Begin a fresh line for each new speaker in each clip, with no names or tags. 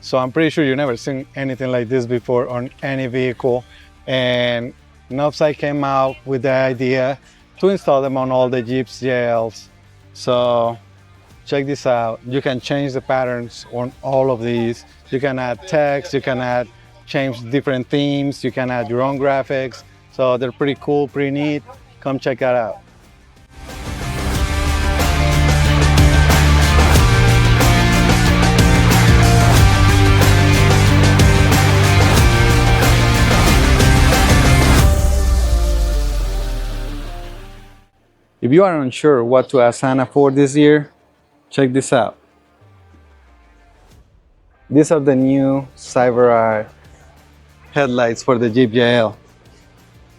So I'm pretty sure you've never seen anything like this before on any vehicle. And Novsight came out with the idea to install them on all the Jeeps JLs. So check this out. You can change the patterns on all of these. You can add text, you can change different themes, you can add your own graphics. So they're pretty cool, pretty neat. Come check that out. If you are unsure what to ask Santa for this year, check this out. These are the new Cyber headlights for the Jeep JL.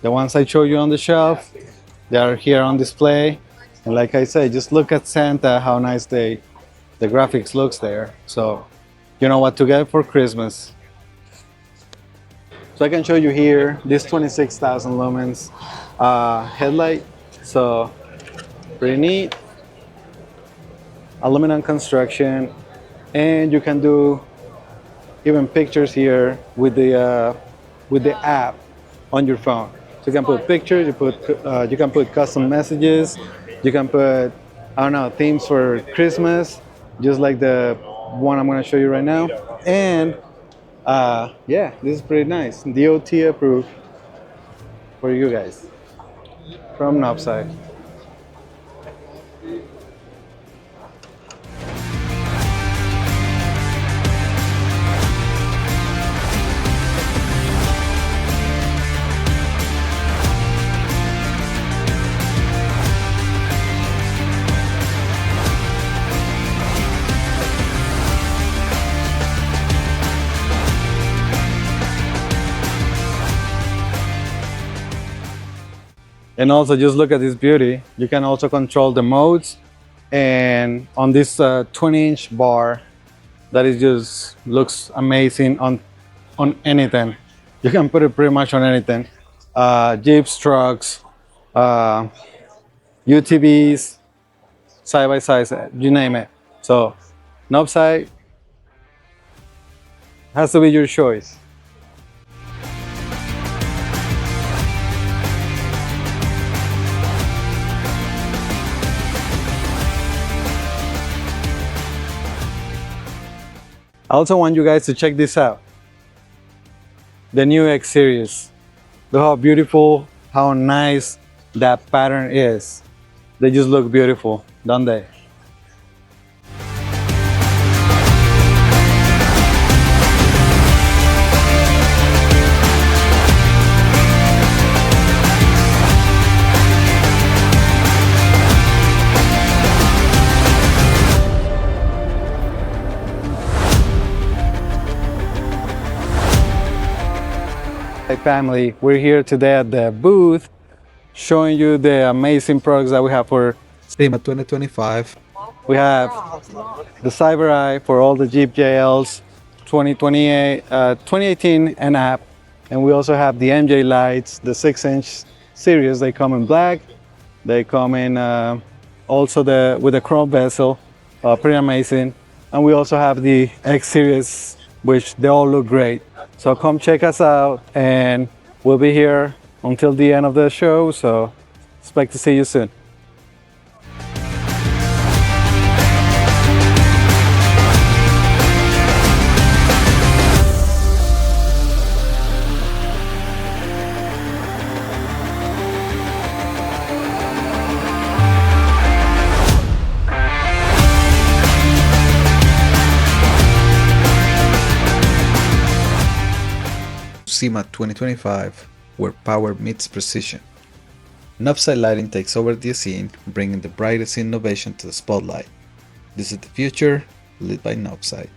The ones I showed you on the shelf, they are here on display. And like I said, just look at Santa, how nice the graphics looks there. So you know what to get for Christmas. So I can show you here this 26,000 lumens headlight. So pretty neat. Aluminum construction, and you can do even pictures here with the app on your phone. So you can put pictures, you can put custom messages, you can put, I don't know, themes for Christmas, just like the one I'm going to show you right now. And yeah, this is pretty nice. DOT approved for you guys from Novsight. And also just look at this beauty. You can also control the modes, and on this 20-inch bar, that is just looks amazing on anything. You can put it pretty much on anything. Jeeps, trucks, UTVs, side by side, you name it. So Novsight has to be your choice. I also want you guys to check this out. The new X series. Look how beautiful, how nice that pattern is. They just look beautiful, don't they? Hey family, we're here today at the booth showing you the amazing products that we have for SEMA 2025. We have the Cyber Eye for all the Jeep JLs 2018 and up, and we also have the MJ lights, the 6-inch series. They come in black, they come in also with the chrome bezel, pretty amazing. And we also have the X series, which they all look great. So come check us out, and we'll be here until the end of the show, so expect to see you soon.
SEMA 2025, where power meets precision. Novsight lighting takes over the scene, bringing the brightest innovation to the spotlight. This is the future, lit by Novsight.